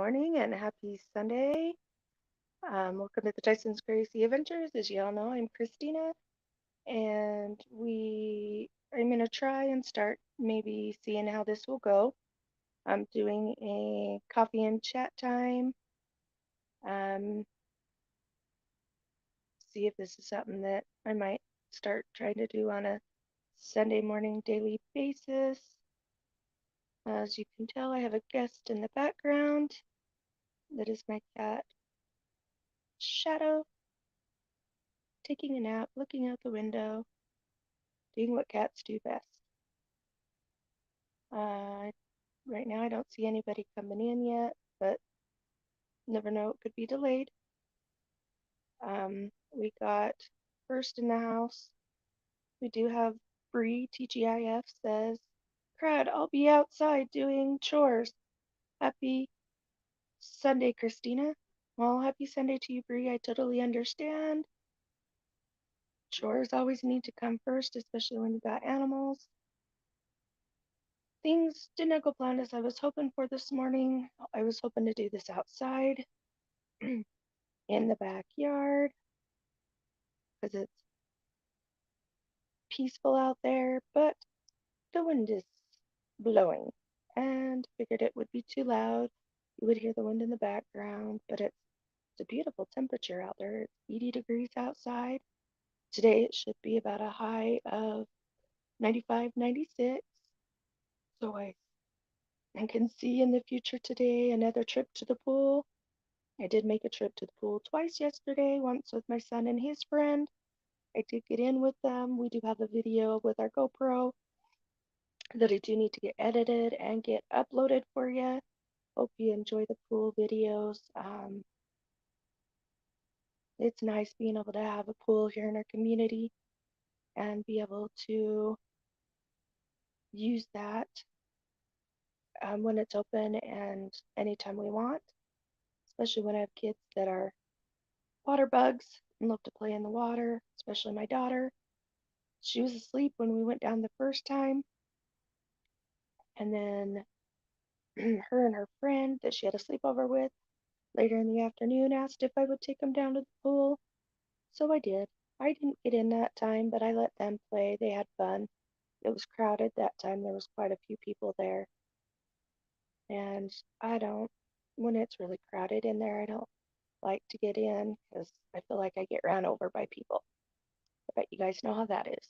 morning and happy Sunday. Welcome to the Tyson's Crazy Adventures. As y'all know, I'm Christina, and I'm gonna try and start maybe seeing how this will go. I'm doing a coffee and chat time. Um, See if this is something that I might start trying to do on a Sunday morning daily basis. As you can tell, I have a guest in the background. That is my cat, Shadow, taking a nap, looking out the window, doing what cats do best. Uh, right now, I don't see anybody coming in yet, but never know, it could be delayed. We got first in the house. We do have Bree, TGIF, says, Crud, I'll be outside doing chores. Happy Sunday, Christina. Well, happy Sunday to you, Bree. I totally understand. Chores always need to come first, especially when you got animals. Things did not go planned as I was hoping for this morning. I was hoping to do this outside in the backyard because it's peaceful out there, but the wind is blowing and figured it would be too loud. You would hear the wind in the background, but it's a beautiful temperature out there. It's 80 degrees outside. Today it should be about a high of 95, 96. So I can see in the future today another trip to the pool. I did make a trip to the pool twice yesterday, once with my son and his friend. I did get in with them. We do have a video with our GoPro that I do need to get edited and get uploaded for you. Hope you enjoy the pool videos. It's nice being able to have a pool here in our community and be able to use that when it's open and anytime we want, especially when I have kids that are water bugs and love to play in the water, especially my daughter. She was asleep when we went down the first time, and then her and her friend that she had a sleepover with later in the afternoon asked if I would take them down to the pool. So I did. I didn't get in that time, but I let them play. They had fun. It was crowded that time. There was quite a few people there. And when it's really crowded in there, I don't like to get in because I feel like I get ran over by people. I bet you guys know how that is.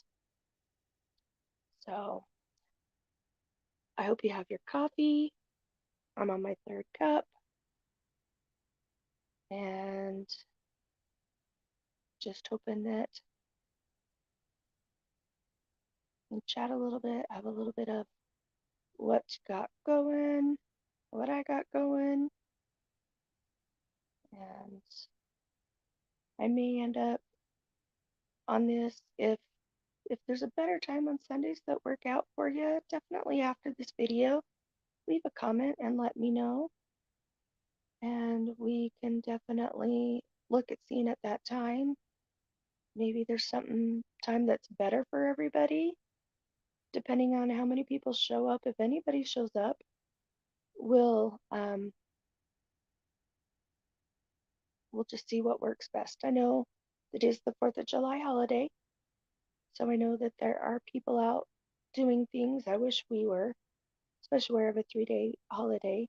So I hope you have your coffee. I'm on my third cup and just hoping that we can chat a little bit, have a little bit of what you got going, what I got going, and I may end up on this if there's a better time on Sundays that work out for you, definitely after this video, leave a comment and let me know. And we can definitely look at seeing at that time. Maybe there's something time that's better for everybody, depending on how many people show up. If anybody shows up, we'll we'll just see what works best. I know it is the 4th of July holiday, so I know that there are people out doing things. I wish we were, especially where we have a 3-day holiday.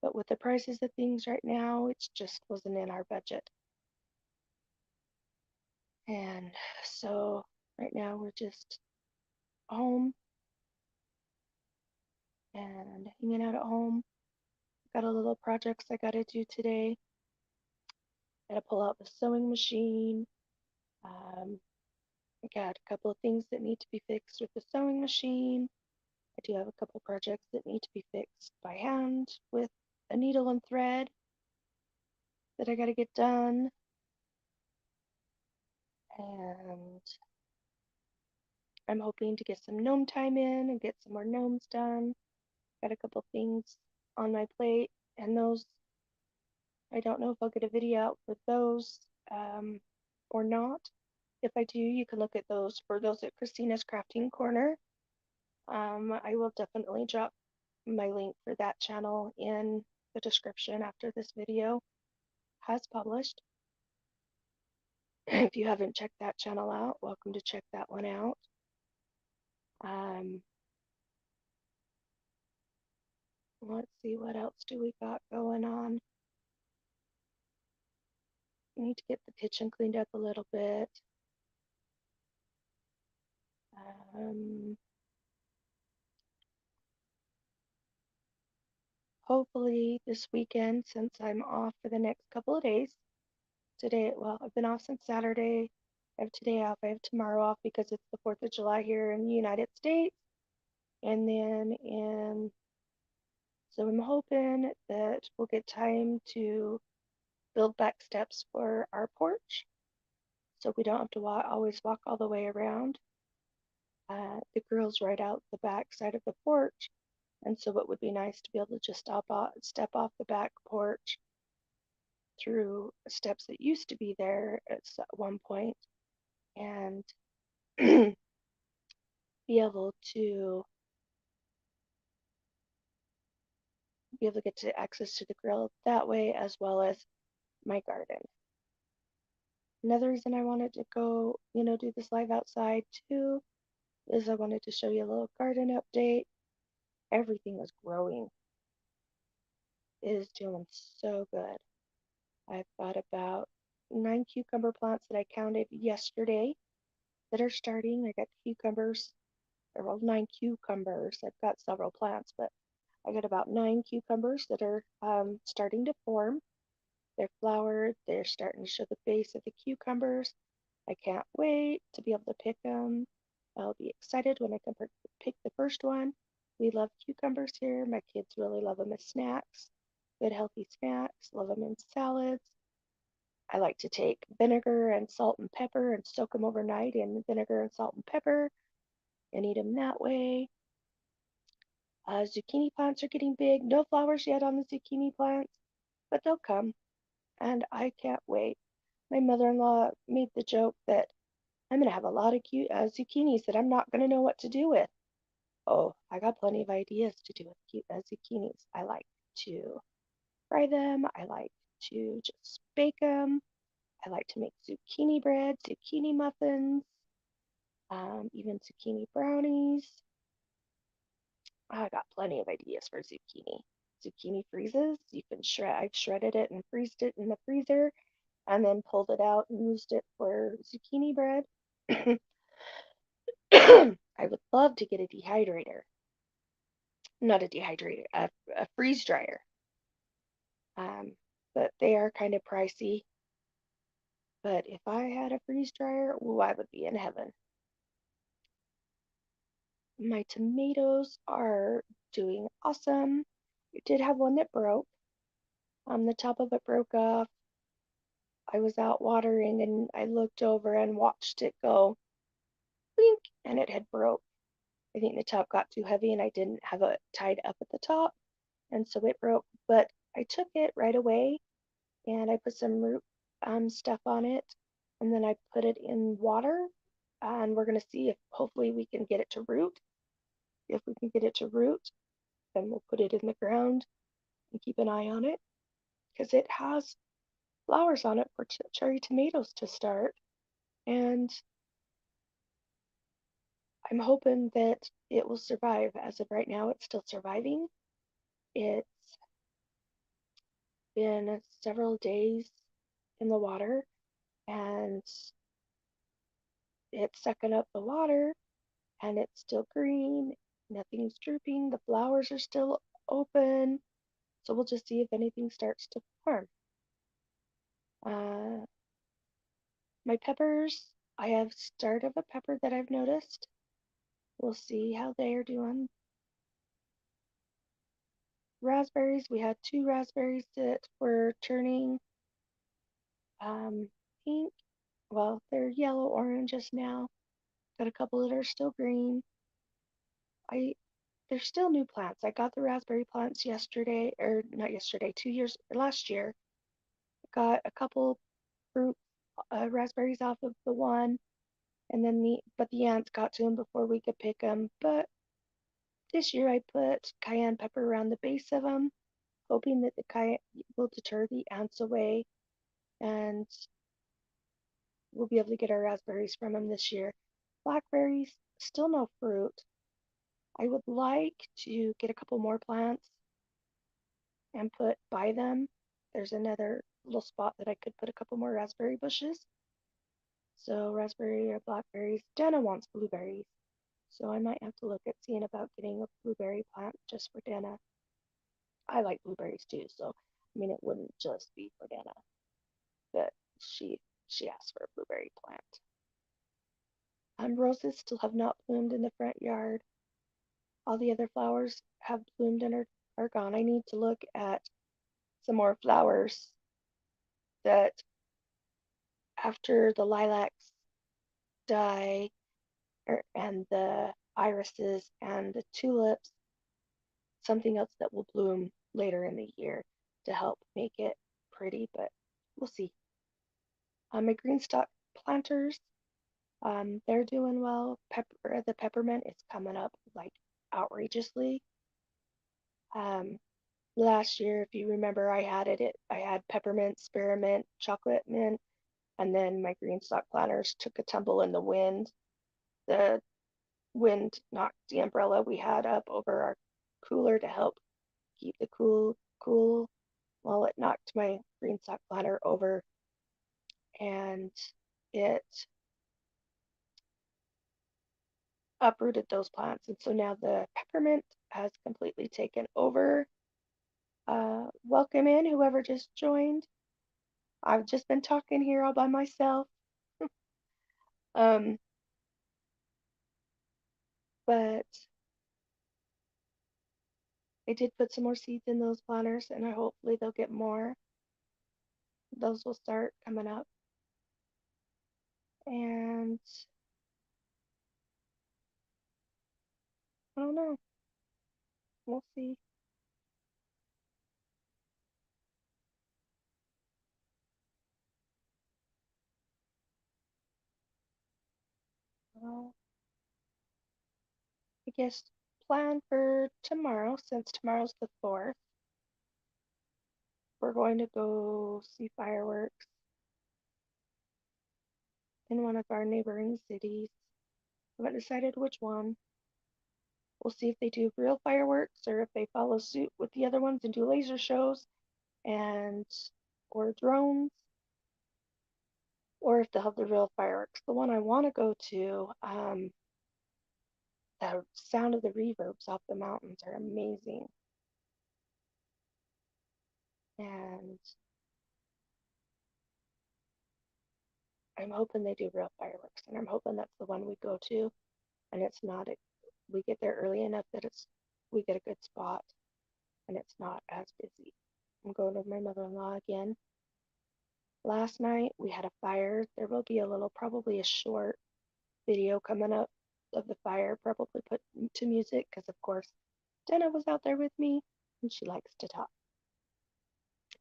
But with the prices of things right now, it just wasn't in our budget. And so right now we're just home and hanging out at home. Got a little projects I gotta do today. Gotta pull out the sewing machine. Um, I got a couple of things that need to be fixed with the sewing machine. I do have a couple projects that need to be fixed by hand with a needle and thread that I gotta get done. And I'm hoping to get some gnome time in and get some more gnomes done. Got a couple things on my plate, and those, I don't know if I'll get a video out for those or not. If I do, you can look at those for those at Christina's Crafting Corner. I will definitely drop my link for that channel in the description after this video has published. If you haven't checked that channel out, welcome to check that one out. Um, let's see, what else do we got going on? We need to get the kitchen cleaned up a little bit. Um, hopefully this weekend, since I'm off for the next couple of days. Today, well, I've been off since Saturday. I have today off. I have tomorrow off because it's the 4th of July here in the United States. And then so I'm hoping that we'll get time to build back steps for our porch so we don't have to always walk all the way around. The girls right out the back side of the porch, and so it would be nice to be able to just step off the back porch through steps that used to be there at one point and be able to get to access to the grill that way, as well as my garden. Another reason I wanted to go, do this live outside too, is I wanted to show you a little garden update. Everything is growing. It is doing so good. I've got about 9 cucumber plants that I counted yesterday that are starting. I got cucumbers, well, 9 cucumbers. I've got several plants, but I got about 9 cucumbers that are starting to form. They're flowered. They're starting to show the base of the cucumbers. I can't wait to be able to pick them. I'll be excited when I can pick the first one. We love cucumbers here. My kids really love them as snacks. Good healthy snacks. Love them in salads. I like to take vinegar and salt and pepper and soak them overnight in vinegar and salt and pepper and eat them that way. Zucchini plants are getting big. No flowers yet on the zucchini plants, but they'll come, and I can't wait. My mother-in-law made the joke that I'm going to have a lot of cute zucchinis that I'm not going to know what to do with. Oh, I got plenty of ideas to do with cute zucchinis. I like to fry them. I like to just bake them. I like to make zucchini bread, zucchini muffins, even zucchini brownies. I got plenty of ideas for zucchini. Zucchini freezes. You can shred. I've shredded it and freezed it in the freezer, and then pulled it out and used it for zucchini bread. I would love to get a dehydrator. Not a dehydrator, a freeze dryer. But they are kind of pricey. But if I had a freeze dryer, ooh, I would be in heaven. My tomatoes are doing awesome. I did have one that broke. The top of it broke off. I was out watering and I looked over and watched it go blink, and it had broke. I think the top got too heavy and I didn't have it tied up at the top, and so it broke. But I took it right away and I put some root stuff on it, and then I put it in water, and we're going to see if hopefully we can get it to root. If we can get it to root, then we'll put it in the ground and keep an eye on it, because it has flowers on it for cherry tomatoes to start. And I'm hoping that it will survive. As of right now, it's still surviving. It's been several days in the water, and it's sucking up the water, and it's still green. Nothing's drooping. The flowers are still open. So we'll just see if anything starts to form. Uh, my peppers, I have start of a pepper that I've noticed. We'll see how they are doing. Raspberries, we had 2 raspberries that were turning pink. Well, they're yellow oranges now. Got a couple that are still green. They're still new plants. I got the raspberry plants yesterday, or not yesterday, last year. Got a couple fruit raspberries off of the one, and then the ants got to them before we could pick them. But this year I put cayenne pepper around the base of them, hoping that the kite will deter the ants away and we'll be able to get our raspberries from them this year. Blackberries, still no fruit. I would like to get a couple more plants and put by them. There's another little spot that I could put a couple more raspberry bushes. So raspberry or blackberries. Dana wants blueberries. So I might have to look at seeing about getting a blueberry plant just for Dana. I like blueberries too, so I mean it wouldn't just be for Dana, but she asked for a blueberry plant. Roses still have not bloomed in the front yard. All the other flowers have bloomed and are gone. I need to look at some more flowers that after the lilacs die and the irises and the tulips, something else that will bloom later in the year to help make it pretty, but we'll see. My green stock planters, they're doing well. The peppermint is coming up like outrageously. Um, Last year, if you remember, I had peppermint, spearmint, chocolate mint, and then my green stock planters took a tumble in the wind. The wind knocked the umbrella we had up over our cooler to help keep the cool. Well, it knocked my green stock planter over and it uprooted those plants. And so now the peppermint has completely taken over. Welcome in, whoever just joined. I've just been talking here all by myself. Um, but I did put some more seeds in those planters and hopefully they'll get more. Those will start coming up. And I don't know. We'll see. Well, I guess plan for tomorrow, since tomorrow's the 4th, we're going to go see fireworks in one of our neighboring cities. I haven't decided which one. We'll see if they do real fireworks or if they follow suit with the other ones and do laser shows and or drones, or if they'll have the real fireworks. The one I want to go to, the sound of the reverbs off the mountains are amazing. And I'm hoping they do real fireworks, and I'm hoping that's the one we go to, and it's not we get there early enough that we get a good spot, and it's not as busy. I'm going with my mother-in-law again. Last night we had a fire. There will be probably a short video coming up of the fire, probably put to music, because of course Jenna was out there with me, and she likes to talk.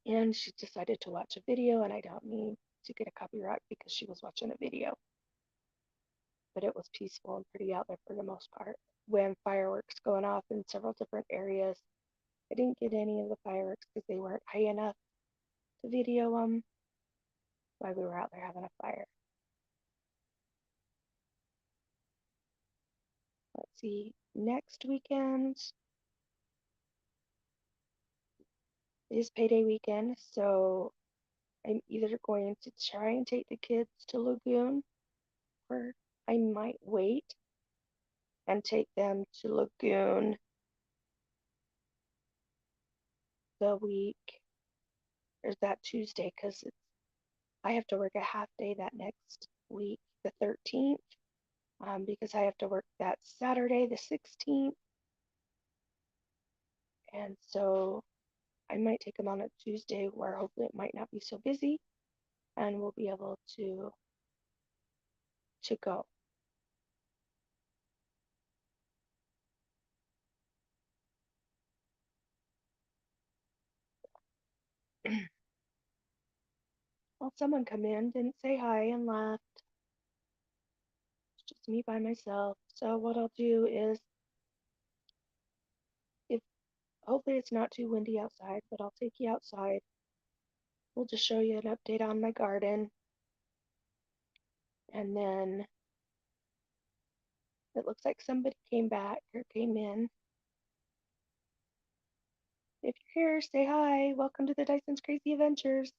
And she decided to watch a video, and I don't mean to get a copyright because she was watching a video. But it was peaceful and pretty out there for the most part. When fireworks going off in several different areas, I didn't get any of the fireworks because they weren't high enough to video them while we were out there having a fire. Let's see, next weekend is payday weekend, so I'm either going to try and take the kids to Lagoon, or I might wait and take them to Lagoon the week or that Tuesday, because I have to work a half day that next week, the 13th, because I have to work that Saturday, the 16th. And so I might take them on a Tuesday where hopefully it might not be so busy and we'll be able to go. Well, someone come in, didn't say hi, and left. It's just me by myself. So what I'll do is, if hopefully it's not too windy outside, but I'll take you outside. We'll just show you an update on my garden. And then it looks like somebody came back or came in. If you're here, say hi. Welcome to the Dyson's Crazy Adventures.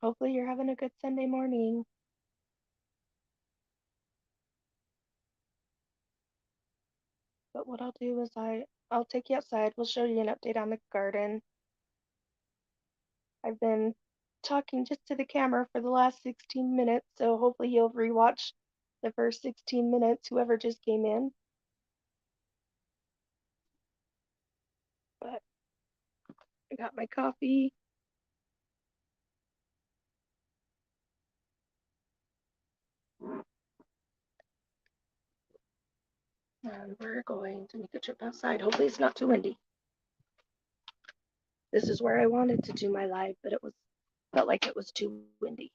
Hopefully you're having a good Sunday morning. But what I'll do is I'll take you outside. We'll show you an update on the garden. I've been talking just to the camera for the last 16 minutes, so hopefully you'll rewatch the first 16 minutes, whoever just came in. But I got my coffee. And we're going to make a trip outside. Hopefully it's not too windy. This is where I wanted to do my live, but felt like it was too windy.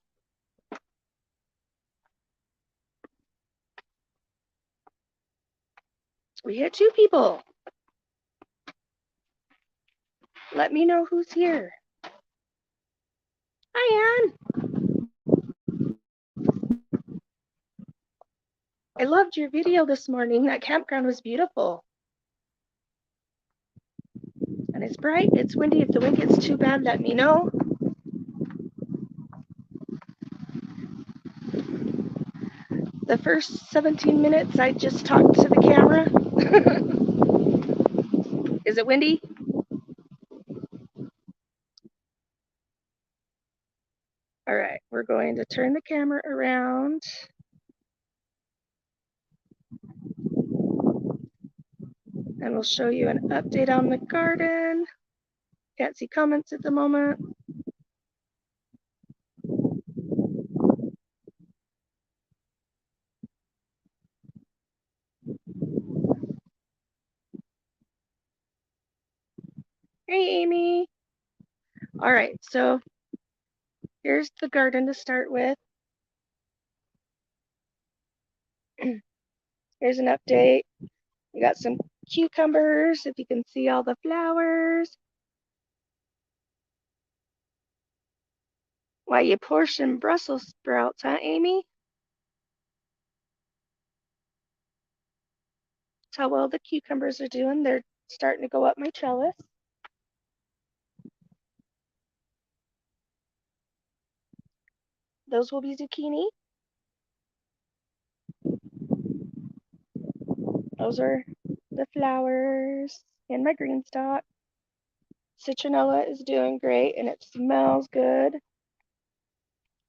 We hit 2 people. Let me know who's here. Hi, Ann. I loved your video this morning. That campground was beautiful. And it's bright, it's windy. If the wind gets too bad, let me know. The first 17 minutes, I just talked to the camera. Is it windy? All right, we're going to turn the camera around. And we'll show you an update on the garden. Can't see comments at the moment. Hey, Amy. All right, so here's the garden to start with. Here's an update. We got some cucumbers, if you can see all the flowers. Why, you portion Brussels sprouts, huh, Amy? That's how well the cucumbers are doing. They're starting to go up my trellis. Those will be zucchini. Those are the flowers and my green stalk. Citronella is doing great and it smells good,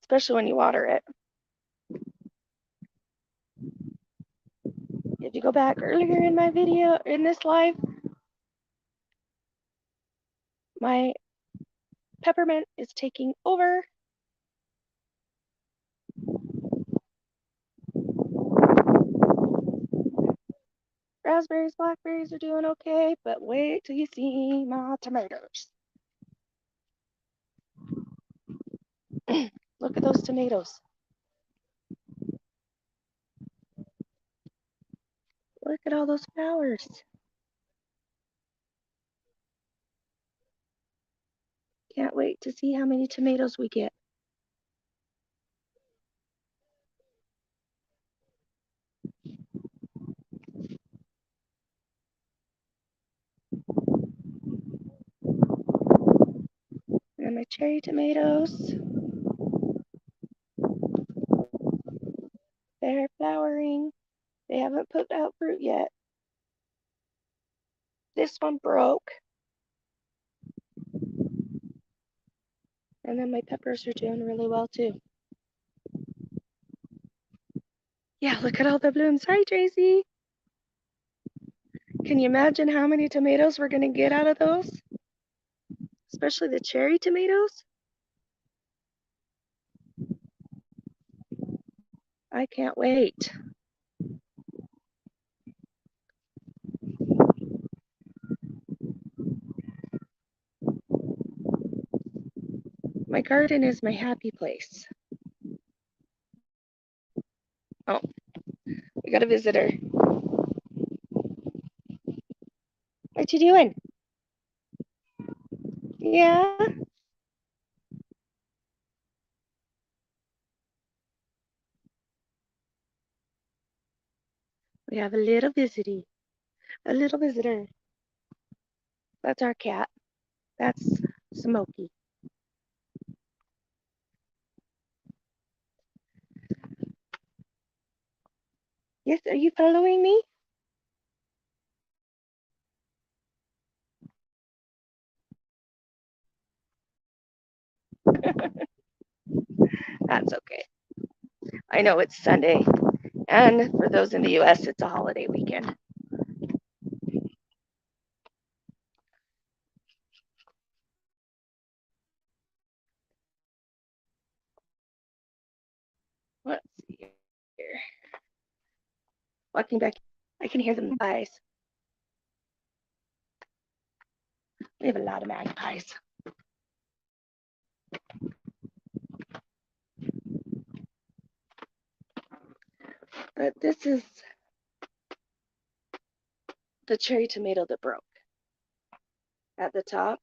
especially when you water it. If you go back earlier in my video, in this live, my peppermint is taking over. Raspberries, blackberries are doing okay, but wait till you see my tomatoes. Look at those tomatoes. Look at all those flowers. Can't wait to see how many tomatoes we get. And my cherry tomatoes. They're flowering. They haven't put out fruit yet. This one broke. And then my peppers are doing really well too. Yeah, look at all the blooms. Hi, Tracy. Can you imagine how many tomatoes we're going to get out of those? Especially the cherry tomatoes. I can't wait. My garden is my happy place. Oh, we got a visitor. What you doing? Yeah. We have a little visitor. A little visitor. That's our cat. That's Smokey. Yes, are you following me? That's okay. I know it's Sunday, and for those in the US, it's a holiday weekend. Let's see here. Walking back, I can hear the magpies. We have a lot of magpies. But this is the cherry tomato that broke at the top.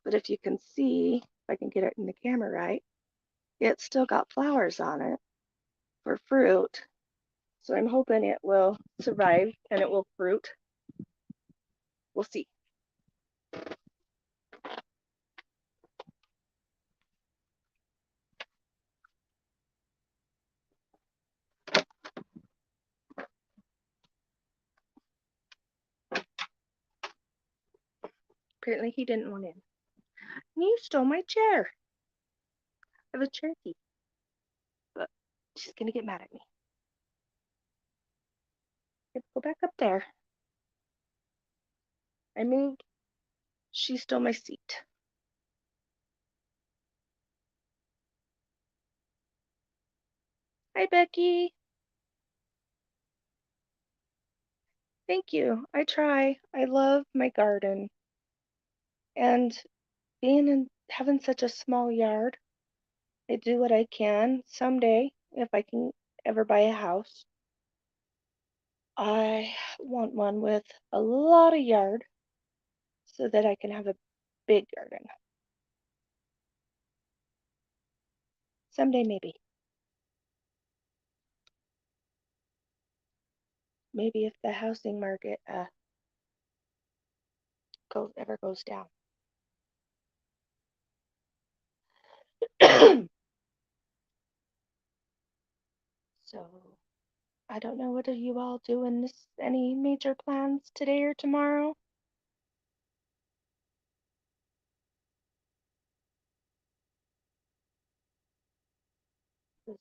But if you can see, if I can get it in the camera right, it's still got flowers on it for fruit. So I'm hoping it will survive and it will fruit. We'll see. Apparently he didn't want in. You stole my chair. I have a cherokee, but she's gonna get mad at me. Go back up there. I moved. She stole my seat. Hi, Becky. Thank you. I try. I love my garden. And being in having such a small yard, I do what I can. Someday, if I can ever buy a house, I want one with a lot of yard so that I can have a big garden. Someday, maybe. Maybe if the housing market ever goes down. So I don't know, what are you all doing this any major plans today or tomorrow? 'Cause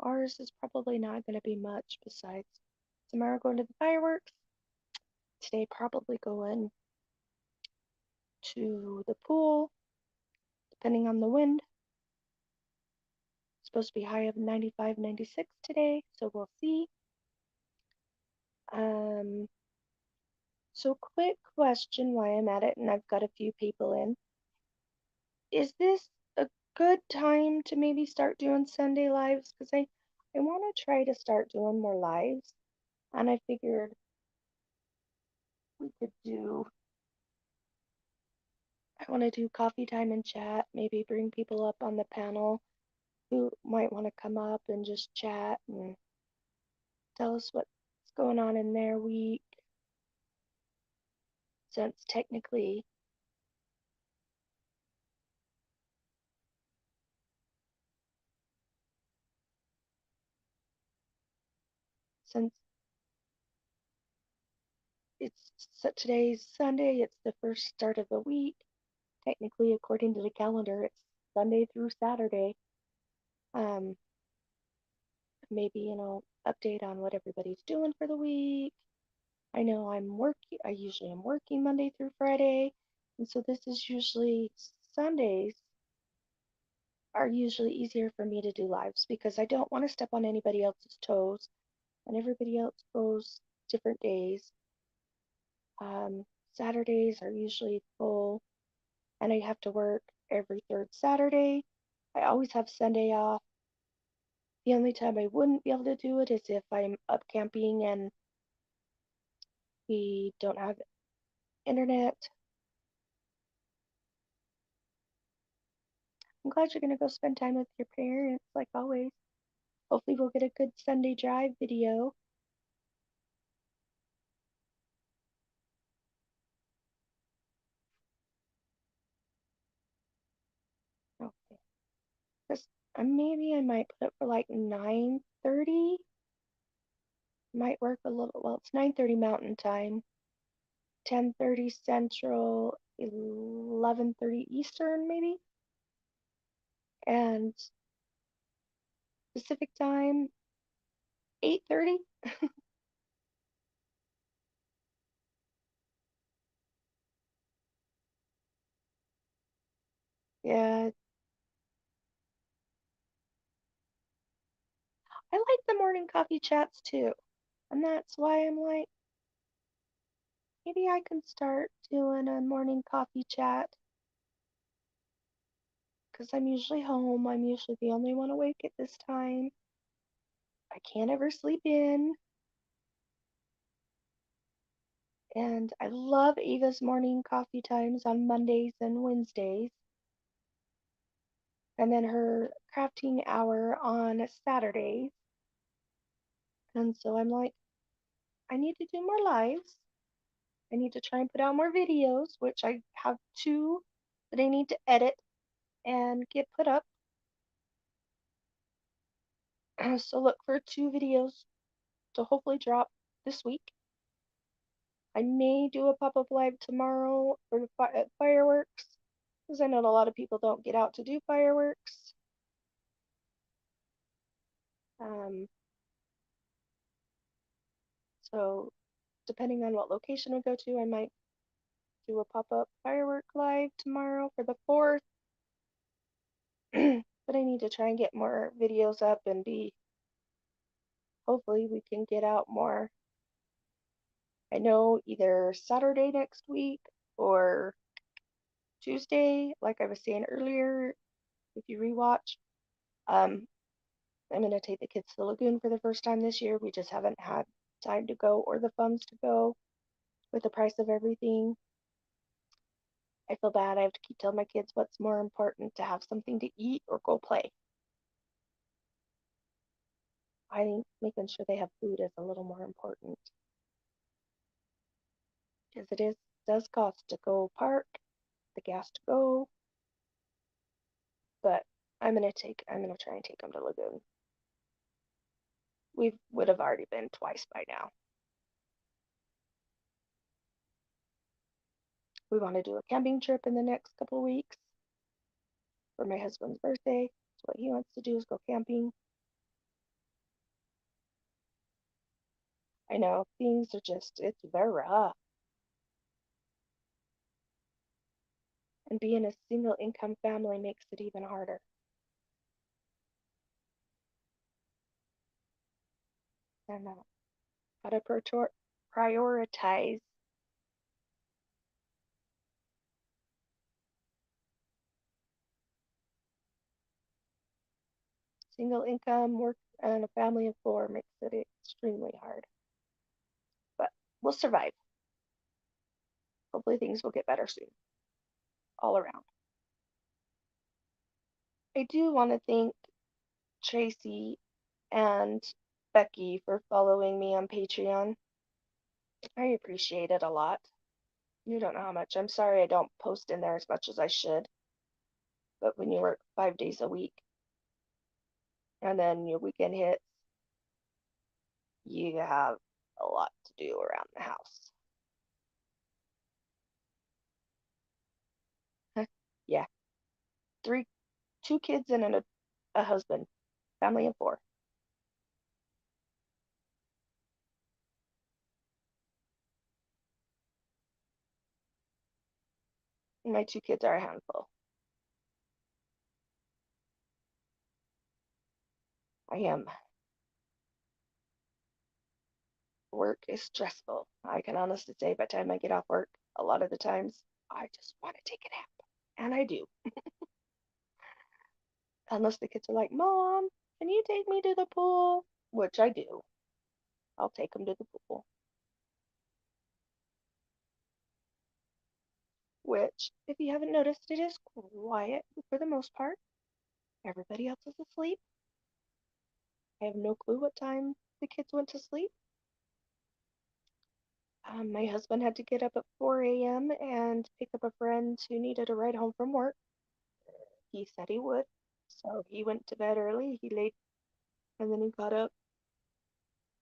ours is probably not going to be much besides tomorrow going to the fireworks. Today probably going to the pool, depending on the wind. It's supposed to be high of 95, 96 today, so we'll see. Um, so quick question while I'm at it, and I've got a few people in. Is this a good time to maybe start doing Sunday lives? Because I want to try to start doing more lives, and I figured we could do, I want to do coffee time and chat, maybe bring people up on the panel who might want to come up and just chat and tell us what's going on in their week, since technically, since today's Sunday, it's the first start of the week. Technically, according to the calendar, it's Sunday through Saturday. Um, Maybe, update on what everybody's doing for the week. I know I usually am working Monday through Friday. And so this is usually Sundays are usually easier for me to do lives because I don't want to step on anybody else's toes and everybody else goes different days. Saturdays are usually full and I have to work every third Saturday. I always have Sunday off. The only time I wouldn't be able to do it is if I'm up camping and we don't have internet. I'm glad you're gonna go spend time with your parents, like always. Hopefully we'll get a good Sunday drive video. Okay. Just maybe I might put it for like 9:30. Might work a little. Well, it's 9:30 Mountain Time, 10:30 Central, 11:30 Eastern, maybe, and Pacific Time, 8:30. Yeah, I like the morning coffee chats too, and that's why I'm like, maybe I can start doing a morning coffee chat because I'm usually home. I'm usually the only one awake at this time. I can't ever sleep in. And I love Ava's morning coffee times on Mondays and Wednesdays, and then her crafting hour on Saturdays. And so I'm like, I need to do more lives. I need to try and put out more videos, which I have two that I need to edit and get put up. So look for two videos to hopefully drop this week. I may do a pop-up live tomorrow for the fireworks, because I know a lot of people don't get out to do fireworks. Um, so depending on what location we go to, I might do a pop-up firework live tomorrow for the 4th. But I need to try and get more videos up and hopefully we can get out more. I know either Saturday next week or Tuesday, like I was saying earlier, if you rewatch, um, I'm going to take the kids to the lagoon for the first time this year. We just haven't had time to go or the funds to go with the price of everything. I feel bad. I have to keep telling my kids what's more important, to have something to eat or go play. I think making sure they have food is a little more important because does cost to go park, the gas to go, but I'm gonna try and take them to Lagoon. We would have already been twice by now. We want to do a camping trip in the next couple of weeks for my husband's birthday. So what he wants to do is go camping. I know things are it's very rough. And being a single income family makes it even harder. And gotta prioritize. Single income, work, and a family of four makes it extremely hard. But we'll survive. Hopefully things will get better soon, all around. I do want to thank Tracy and Becky for following me on Patreon. I appreciate it a lot. You don't know how much. I'm sorry I don't post in there as much as I should. But when you work 5 days a week and then your weekend hits, you have a lot to do around the house. Yeah, three, two kids and a husband, family of four. My two kids are a handful. I am. Work is stressful. I can honestly say by the time I get off work, a lot of the times I just want to take a nap. And I do. Unless the kids are like, Mom, can you take me to the pool? Which I do. I'll take them to the pool. which, if you haven't noticed, it is quiet for the most part. Everybody else is asleep. I have no clue what time the kids went to sleep. My husband had to get up at 4 a.m. and pick up a friend who needed a ride home from work. He said he would. So he went to bed early. He laid, and then he got up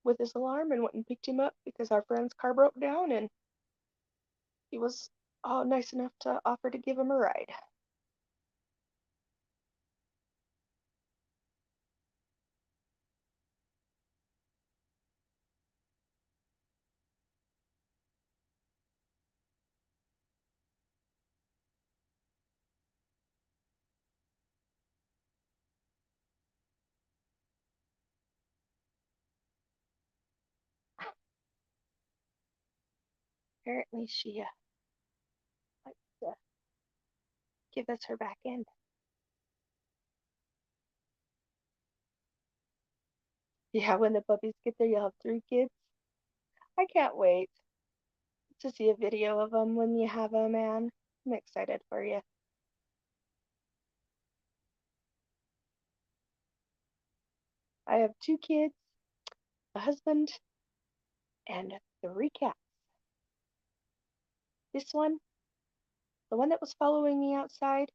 with his alarm and went and picked him up because our friend's car broke down, and he was nice enough to offer to give him a ride. Apparently, she likes to give us her back end. Yeah, when the puppies get there, you'll have 3 kids. I can't wait to see a video of them when you have them, man. I'm excited for you. I have 2 kids, a husband, and 3 cats. This one, the one that was following me outside,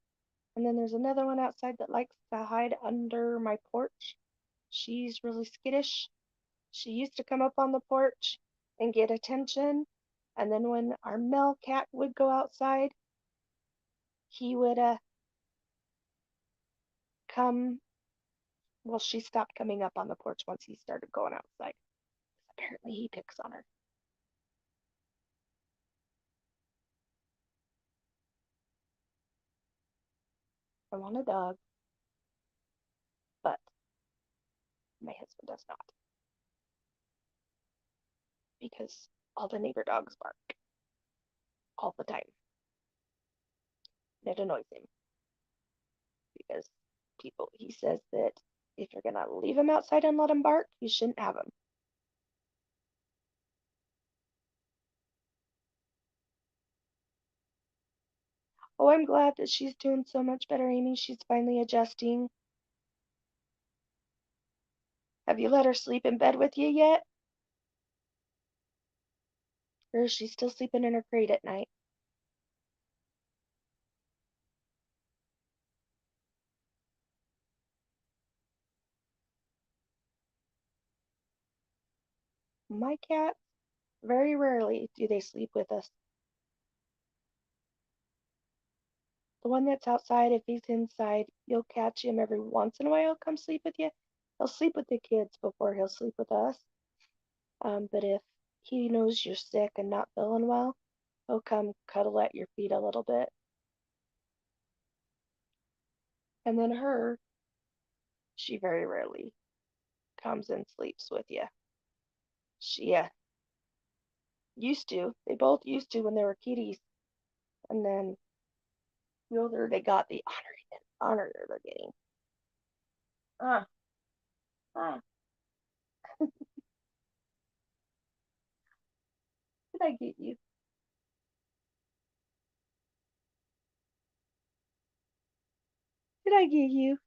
and then there's another one outside that likes to hide under my porch. She's really skittish. She used to come up on the porch and get attention, and then when our male cat would go outside, he would come. Well, she stopped coming up on the porch once he started going outside. Apparently, he picks on her. I want a dog, but my husband does not because all the neighbor dogs bark all the time. It annoys him because he says that if you're going to leave him outside and let him bark, you shouldn't have him. Oh, I'm glad that she's doing so much better, Amy. She's finally adjusting. Have you let her sleep in bed with you yet? Or is she still sleeping in her crate at night? My cats, very rarely do they sleep with us. The one that's outside, if he's inside, you'll catch him every once in a while come sleep with you. He'll sleep with the kids before he'll sleep with us. But if he knows you're sick and not feeling well, he'll come cuddle at your feet a little bit. And then she very rarely comes and sleeps with you. She used to. They both used to when they were kitties. And then the older they got, the honor they're getting. Ah, ah. Did I get you? Did I get you?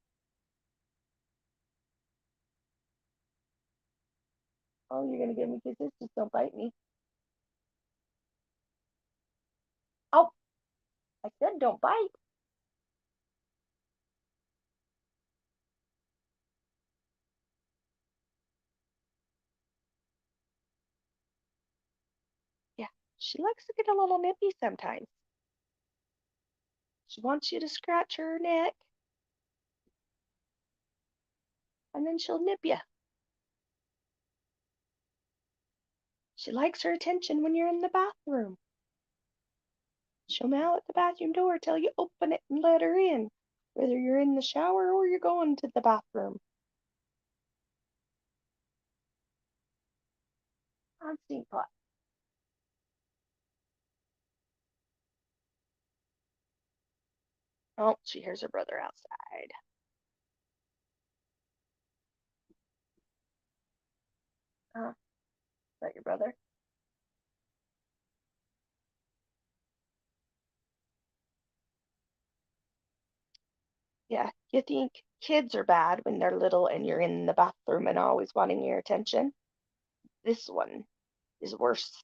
Oh, you're gonna give me kisses? Just don't bite me. Oh, I said don't bite. Yeah, she likes to get a little nippy sometimes. She wants you to scratch her neck, and then she'll nip you. She likes her attention when you're in the bathroom. She'll meow at the bathroom door till you open it and let her in, whether you're in the shower or you're going to the bathroom. On St. Pot. Oh, she hears her brother outside. Is that your brother? You think kids are bad when they're little and you're in the bathroom and always wanting your attention. This one is worse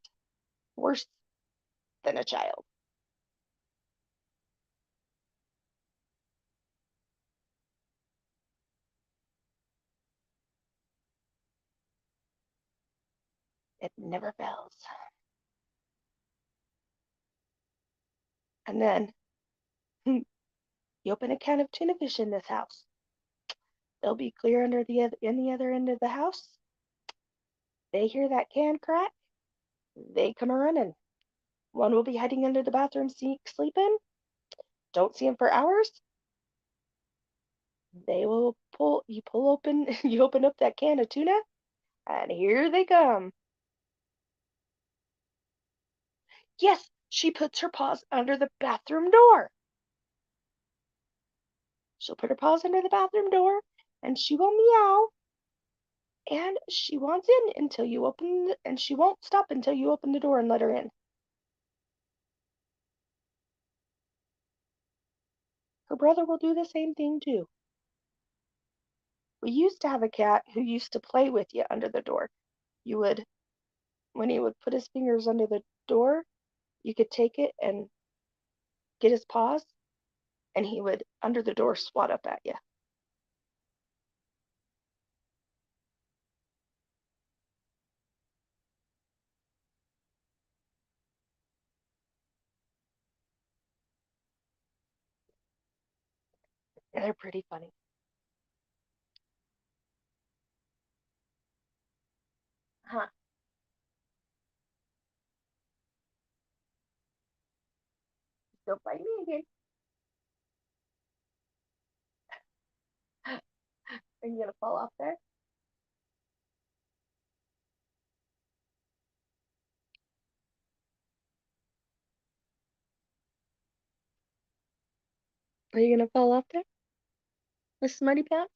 than a child. It never fails. And then you open a can of tuna fish in this house. They'll be clear under in the other end of the house. They hear that can crack. They come a running. One will be hiding under the bathroom sink sleeping. Don't see him for hours. They will pull open, you open up that can of tuna, and here they come. Yes, she puts her paws under the bathroom door. She'll put her paws under the bathroom door, and she will meow, and she wants in until you open, and she won't stop until you open the door and let her in. Her brother will do the same thing too. We used to have a cat who used to play with you under the door. You would, when he would put his fingers under the door, you could take it and get his paws, and he would, under the door, swat up at you. And they're pretty funny. Huh. Don't bite me again. Are you gonna fall off there? Are you gonna fall off there, Miss Smarty Pants?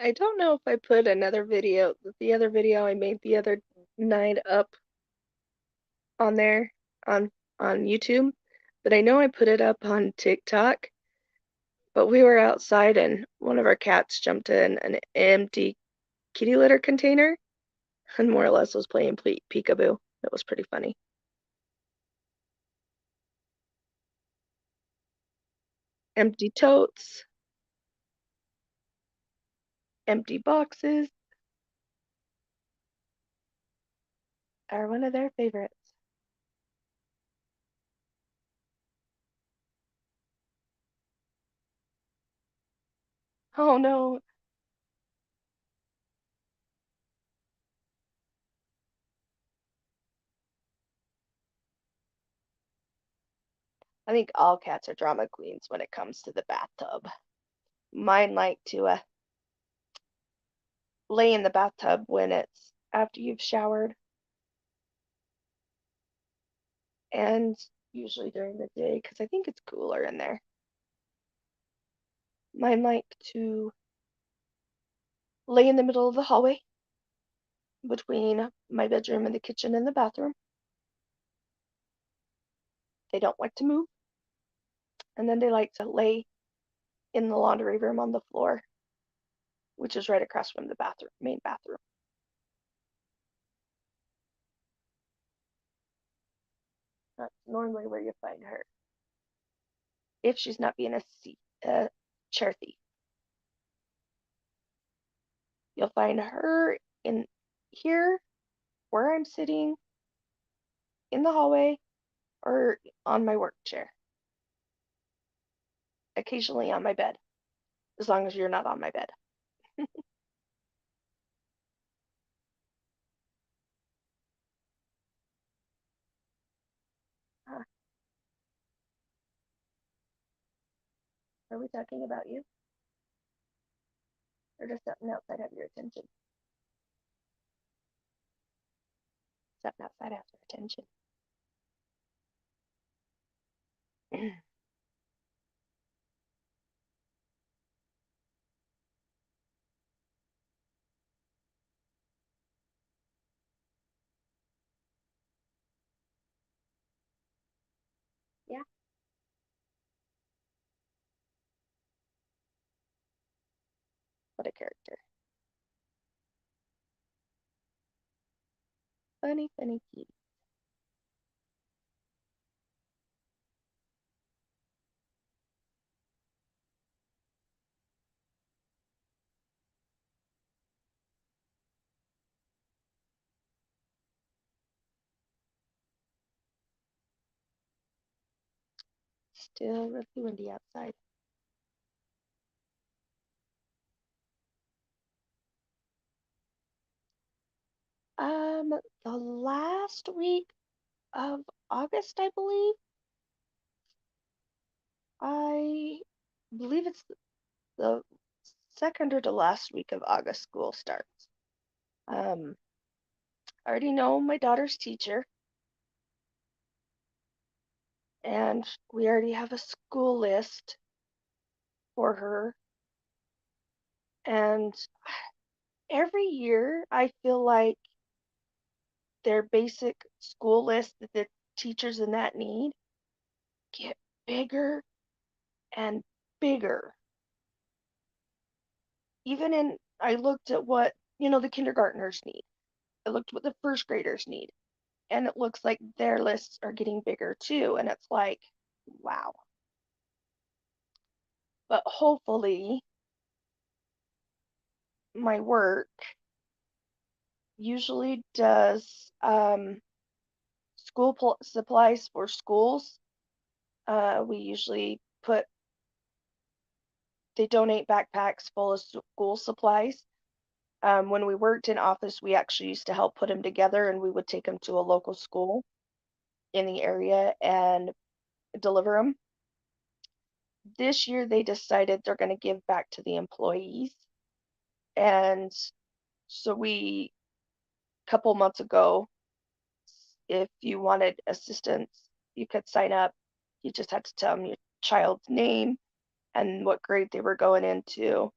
I don't know if I put the other video I made the other night up on there on on YouTube, but I know I put it up on TikTok. But we were outside and one of our cats jumped in an empty kitty litter container and more or less was playing peekaboo. That was pretty funny. Empty totes, empty boxes are one of their favorites. Oh no, I think all cats are drama queens when it comes to the bathtub. Mine like to lay in the bathtub when it's after you've showered and usually during the day because I think it's cooler in there. Mine like to lay in the middle of the hallway between my bedroom and the kitchen and the bathroom. They don't like to move. And then they like to lay in the laundry room on the floor, which is right across from the main bathroom. That's normally where you find her. If she's not being a chair thief, you'll find her in here where I'm sitting in the hallway or on my work chair. Occasionally on my bed, as long as you're not on my bed. Huh. Are we talking about you? Or just something outside of your attention? something outside after attention. Yeah, what a character. Funny, funny kitty. Still really windy outside. The last week of August, I believe. I believe it's the second or the last week of August school starts. I already know my daughter's teacher, and we already have a school list for her. And every year, I feel like their basic school list that the teachers in that need get bigger and bigger. Even in, I looked at what, the kindergartners need. I looked what the first graders need. And it looks like their lists are getting bigger too. And it's like, wow. But hopefully, my work usually does school supplies for schools. We usually they donate backpacks full of school supplies. When we worked in office, we actually used to help put them together and we would take them to a local school in the area and deliver them. This year, they decided they're going to give back to the employees. And so a couple months ago, if you wanted assistance, you could sign up. You just had to tell them your child's name and what grade they were going into.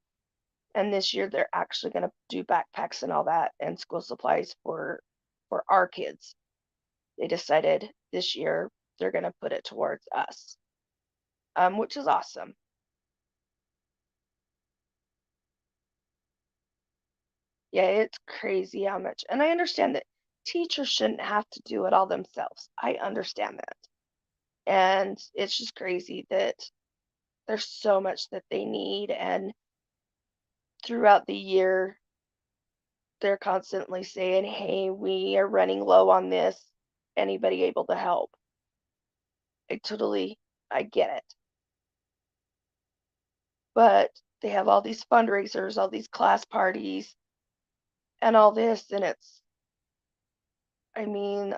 And this year they're actually going to do backpacks and all that and school supplies for our kids. They decided this year they're going to put it towards us, which is awesome. Yeah, it's crazy how much. And I understand that teachers shouldn't have to do it all themselves. I understand that. And it's just crazy that there's so much that they need. And throughout the year, they're constantly saying, hey, we are running low on this. Anybody able to help? I totally, I get it. But they have all these fundraisers, all these class parties, and all this. And I mean,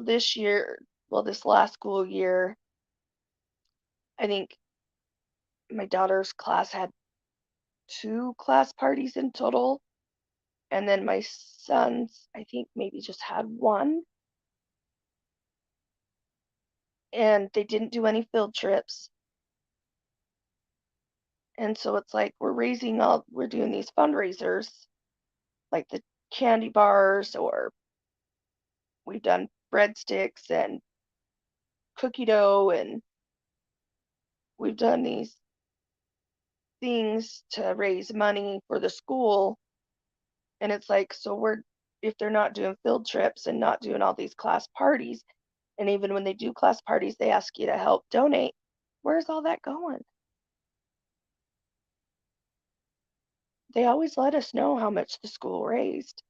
this year, well, this last school year, I think my daughter's class had two class parties in total. And then my son's, I think maybe just had one. And they didn't do any field trips. And so it's like we're doing these fundraisers, like the candy bars, or we've done breadsticks and cookie dough, and we've done these things to raise money for the school. And it's like, so if they're not doing field trips and not doing all these class parties, and even when they do class parties, they ask you to help donate, where's all that going? They always let us know how much the school raised.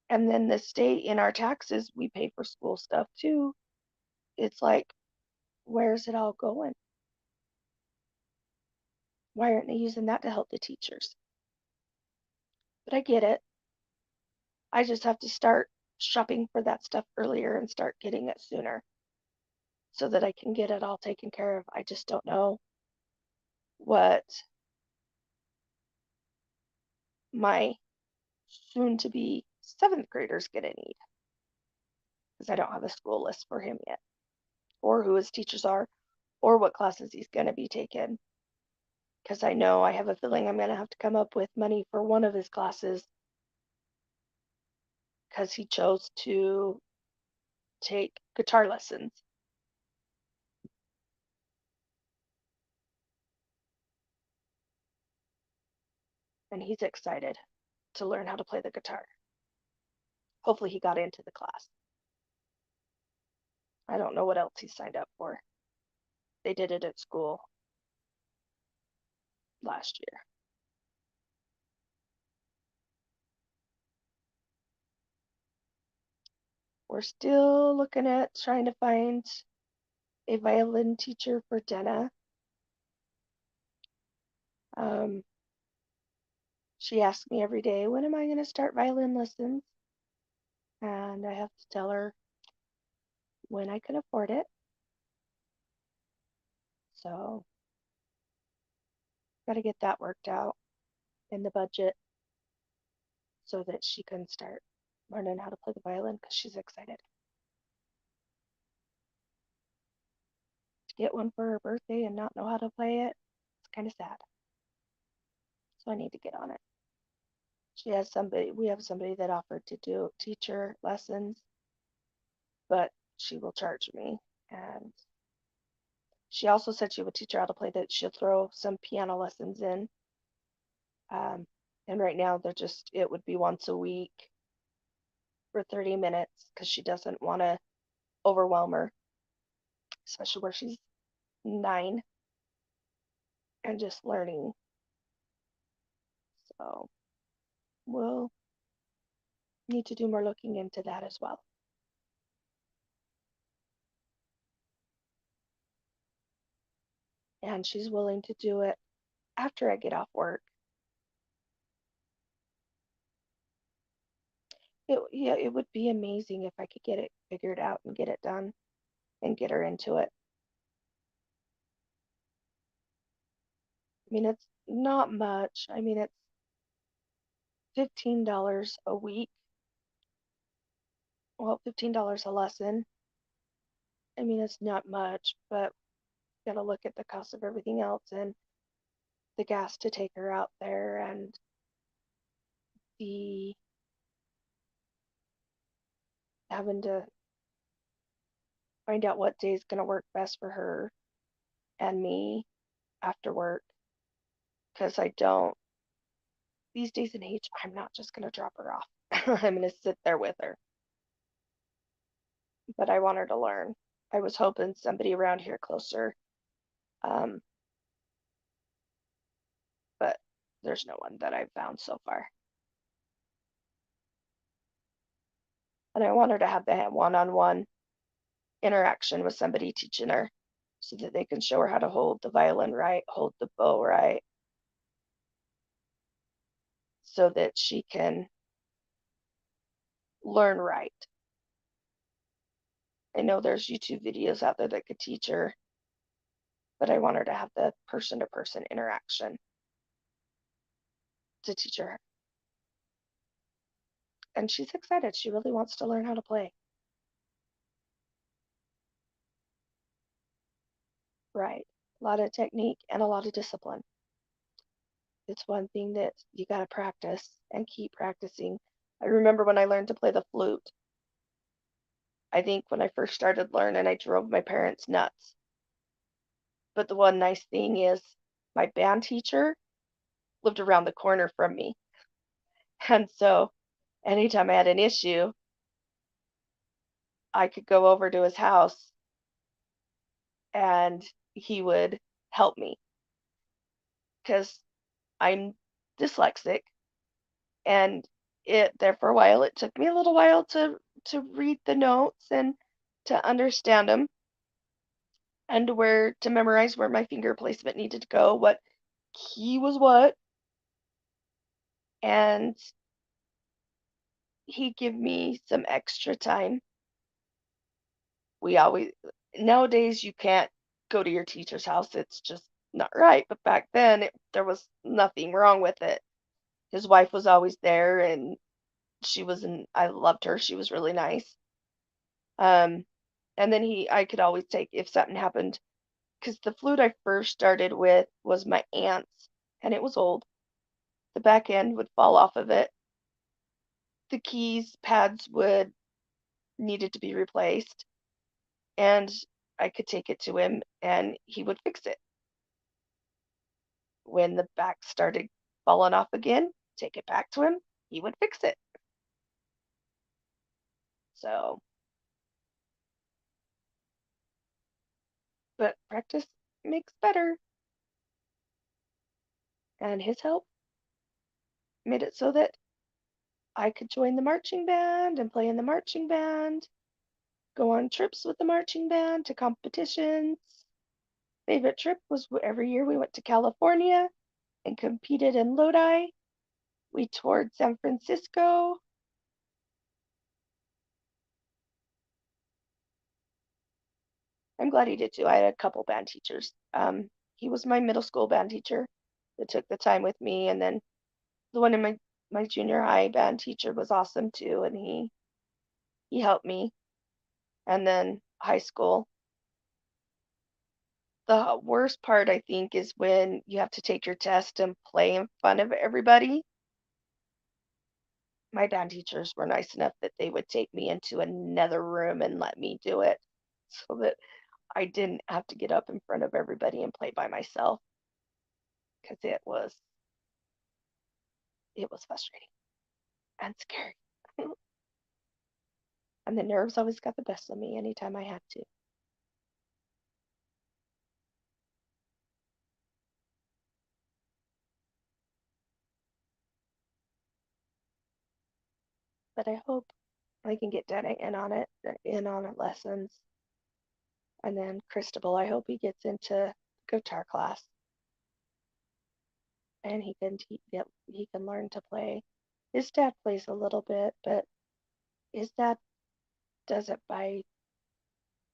And then the state, in our taxes, we pay for school stuff too. It's like, where's it all going? Why aren't they using that to help the teachers? But I get it. I just have to start shopping for that stuff earlier and start getting it sooner so that I can get it all taken care of. I just don't know what my soon to be seventh grader's going to need, because I don't have a school list for him yet, or who his teachers are, or what classes he's going to be taking. Because I know I have a feeling I'm going to have to come up with money for one of his classes because he chose to take guitar lessons. And he's excited to learn how to play the guitar. Hopefully he got into the class. I don't know what else he signed up for. They did it at school last year. We're still looking at trying to find a violin teacher for Denna. She asks me every day, when am I going to start violin lessons? And I have to tell her when I can afford it. So, got to get that worked out in the budget so that she can start learning how to play the violin because she's excited to get one for her birthday and not know how to play it. It's kind of sad. So I need to get on it. We have somebody that offered to do teacher lessons, but she will charge me. And she also said she would teach her how to play that. She'll throw some piano lessons in. And right now it would be once a week for 30 minutes because she doesn't want to overwhelm her, especially where she's 9 and just learning. So we'll need to do more looking into that as well. And she's willing to do it after I get off work. It would be amazing if I could get it figured out and get it done and get her into it. I mean, it's not much. I mean, it's $15 a week. Well, $15 a lesson. I mean, it's not much, but gotta look at the cost of everything else and the gas to take her out there and the having to find out what day is gonna work best for her and me after work. Because these days and age, I'm not just gonna drop her off. I'm gonna sit there with her. But I want her to learn. I was hoping somebody around here closer, um, but there's no one that I've found so far. And I want her to have that one-on-one interaction with somebody teaching her so that they can show her how to hold the violin right, hold the bow right, so that she can learn right. I know there's YouTube videos out there that could teach her, but I want her to have the person-to-person interaction to teach her. And she's excited. She really wants to learn how to play. Right. A lot of technique and a lot of discipline. It's one thing that you got to practice and keep practicing. I remember when I learned to play the flute. I think when I first started learning, I drove my parents nuts. But the one nice thing is my band teacher lived around the corner from me. And so anytime I had an issue, I could go over to his house and he would help me because I'm dyslexic. And for a while, it took me a little while to read the notes and to understand them and to memorize where my finger placement needed to go, what key was what. And he'd give me some extra time. Nowadays, you can't go to your teacher's house. It's just not right. But back then, there was nothing wrong with it. His wife was always there, and I loved her. She was really nice. Um, and then I could always take if something happened, because the flute I first started with was my aunt's, and it was old. The back end would fall off of it. The keys pads would needed to be replaced, and I could take it to him, and he would fix it. When the back started falling off again, take it back to him, he would fix it. So, but practice makes better, and his help made it so that I could join the marching band and play in the marching band, go on trips with the marching band to competitions. Favorite trip was every year we went to California and competed in Lodi. We toured San Francisco. I'm glad he did too. I had a couple band teachers. He was my middle school band teacher that took the time with me, and then the one in my junior high band teacher was awesome too, and he helped me. And then high school, the worst part I think is when you have to take your test and play in front of everybody. My band teachers were nice enough that they would take me into another room and let me do it so that I didn't have to get up in front of everybody and play by myself, because it was frustrating and scary. And the nerves always got the best of me anytime I had to. But I hope I can get Dana in on it lessons. And then Cristobal, I hope he gets into guitar class and he can learn to play. His dad plays a little bit, but his dad does it by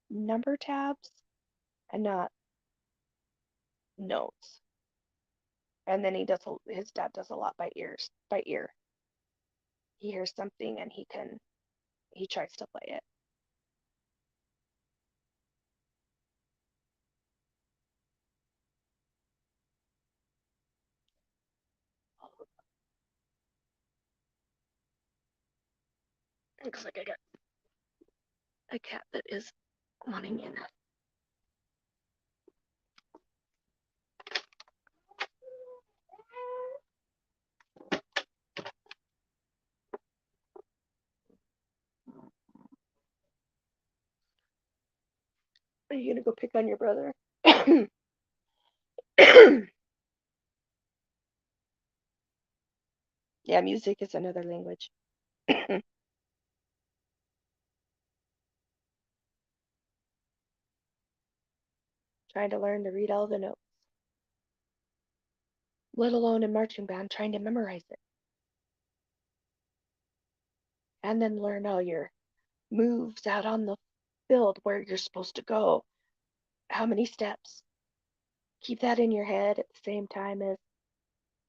number tabs and not notes. And then his dad does a lot by ear. He hears something and he tries to play it. Looks like I got a cat that is wanting in. Are you gonna go pick on your brother? Yeah, music is another language. Trying to learn to read all the notes, let alone in marching band, trying to memorize it. And then learn all your moves out on the field, where you're supposed to go, how many steps. Keep that in your head at the same time as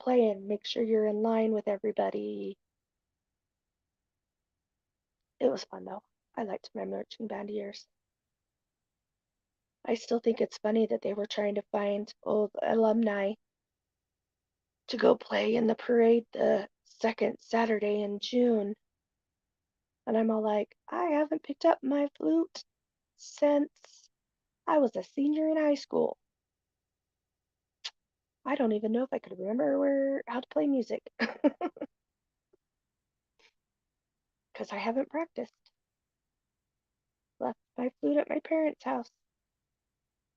playing. Make sure you're in line with everybody. It was fun though. I liked my marching band years. I still think it's funny that they were trying to find old alumni to go play in the parade the second Saturday in June. And I'm all like, I haven't picked up my flute since I was a senior in high school. I don't even know if I could remember how to play music because I haven't practiced. Left my flute at my parents' house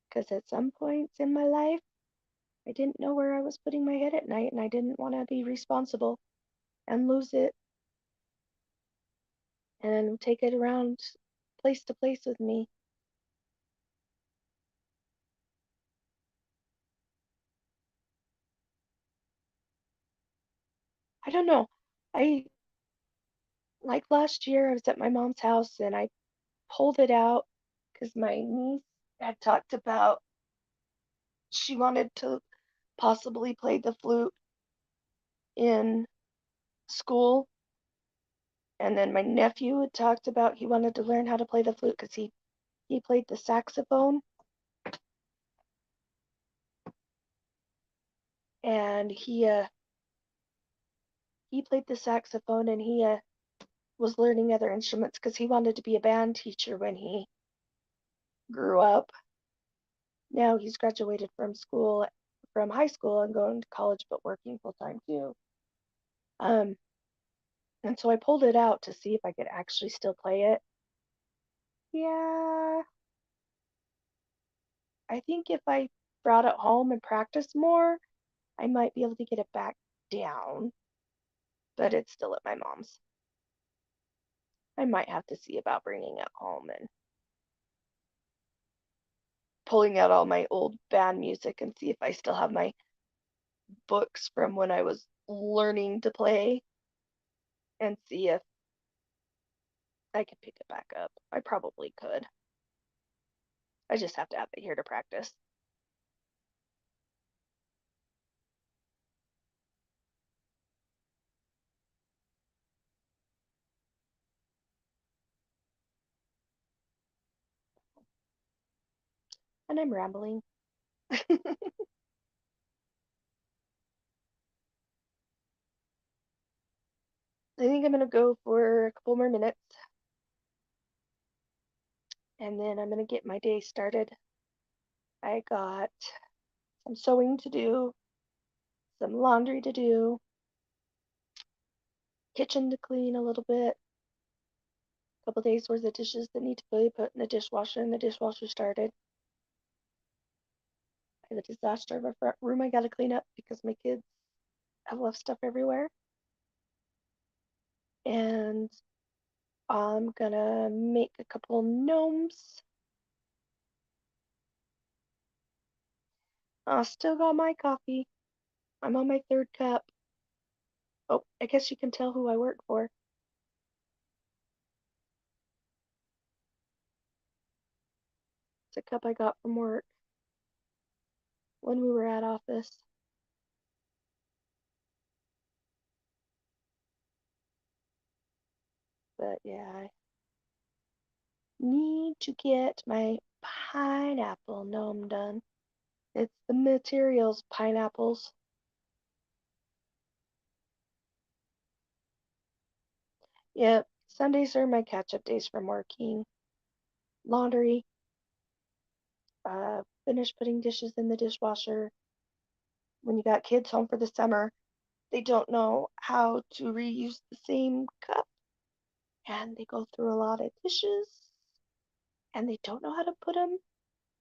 because at some points in my life, I didn't know where I was putting my head at night, and I didn't want to be responsible and lose it and take it around place to place with me. I don't know. I like last year, I was at my mom's house and I pulled it out because my niece had talked about she wanted to possibly play the flute in school. And then my nephew had talked about he wanted to learn how to play the flute because he played the saxophone. And he played the saxophone and he was learning other instruments because he wanted to be a band teacher when he grew up. Now he's graduated from high school and going to college, but working full time too. Um, and so I pulled it out to see if I could actually still play it. Yeah, I think if I brought it home and practiced more, I might be able to get it back down, but it's still at my mom's. I might have to see about bringing it home and pulling out all my old band music and see if I still have my books from when I was learning to play and see if I could pick it back up. I probably could. I just have to have it here to practice. And I'm rambling. I think I'm going to go for a couple more minutes and then I'm going to get my day started. I got some sewing to do, some laundry to do, kitchen to clean a little bit, a couple days worth of dishes that need to be put in the dishwasher, and the dishwasher started. I have a disaster of a front room I got to clean up because my kids have left stuff everywhere. And I'm gonna make a couple gnomes. I still got my coffee. I'm on my third cup. Oh, I guess you can tell who I work for. It's a cup I got from work when we were at office. But yeah, I need to get my pineapple gnome done. It's the materials pineapples. Yep, Sundays are my catch-up days from working. Laundry, finish putting dishes in the dishwasher. When you got kids home for the summer, they don't know how to reuse the same cup and they go through a lot of dishes and they don't know how to put them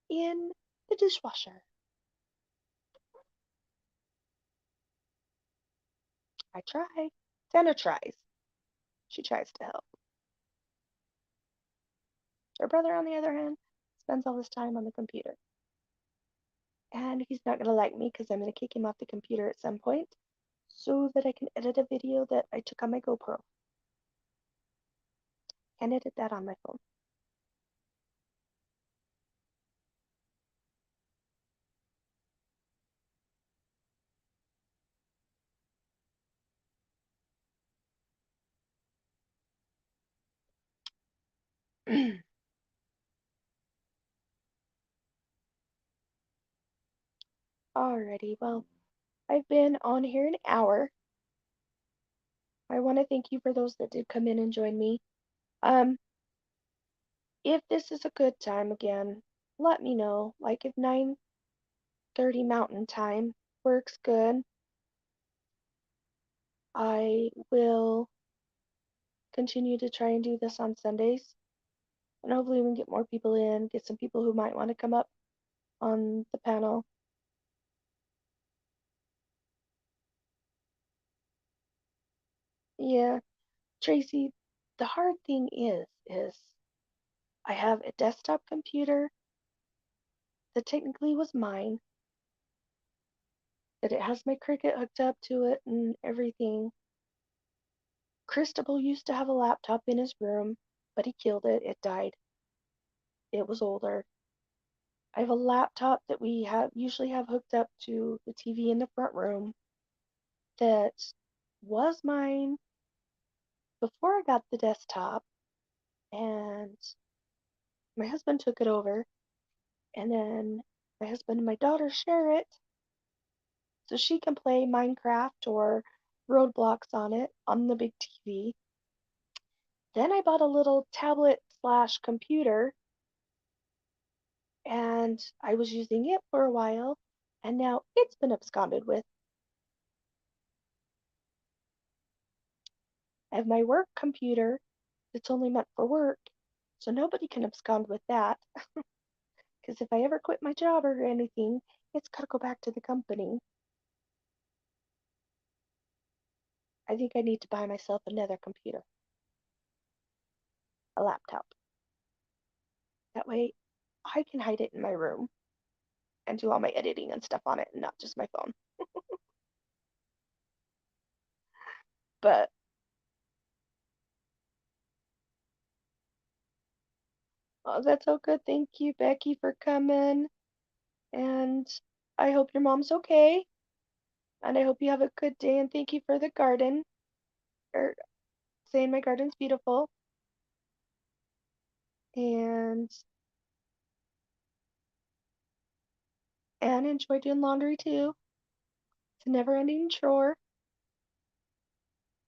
in the dishwasher. I try. Santa tries. She tries to help. Her brother, on the other hand, spends all his time on the computer. And he's not going to like me because I'm going to kick him off the computer at some point so that I can edit a video that I took on my GoPro. And edit that on my phone. Alrighty, well, I've been on here an hour. I want to thank you for those that did come in and join me. Um, if this is a good time again, let me know. Like if 9:30 Mountain Time works good, I will continue to try and do this on Sundays. And hopefully we can get more people in, get some people who might want to come up on the panel. Yeah, Tracy, the hard thing is I have a desktop computer that technically was mine, that it has my Cricut hooked up to it and everything. Christabel used to have a laptop in his room, but he killed it. It died. It was older. I have a laptop that we usually have hooked up to the TV in the front room that was mine before I got the desktop, and my husband took it over, and then my husband and my daughter share it so she can play Minecraft or Roadblocks on it on the big TV. Then I bought a little tablet slash computer, and I was using it for a while, and now it's been absconded with. I have my work computer that's only meant for work, so nobody can abscond with that. Because if I ever quit my job or anything, it's got to go back to the company. I think I need to buy myself another computer, a laptop. That way I can hide it in my room and do all my editing and stuff on it and not just my phone. But oh, that's all good. Thank you, Becky, for coming. And I hope your mom's okay. And I hope you have a good day. And thank you for the garden, or saying my garden's beautiful. And enjoy doing laundry too. It's a never ending chore.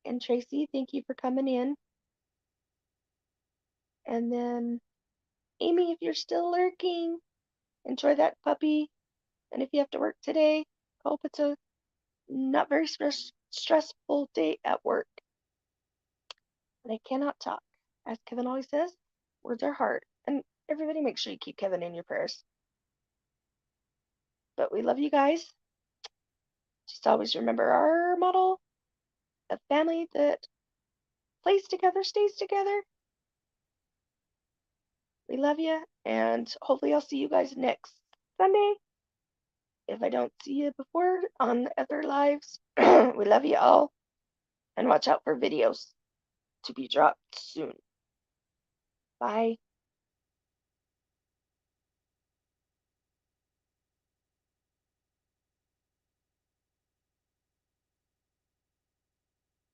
And Tracy, thank you for coming in. And then Amy, if you're still lurking, enjoy that puppy. And if you have to work today, hope it's a not very stressful day at work. And I cannot talk. As Kevin always says, words are hard. And everybody make sure you keep Kevin in your prayers. But we love you guys. Just always remember our motto: a family that plays together stays together. We love you, and hopefully I'll see you guys next Sunday. If I don't see you before on other lives, we love you all, and watch out for videos to be dropped soon. Bye.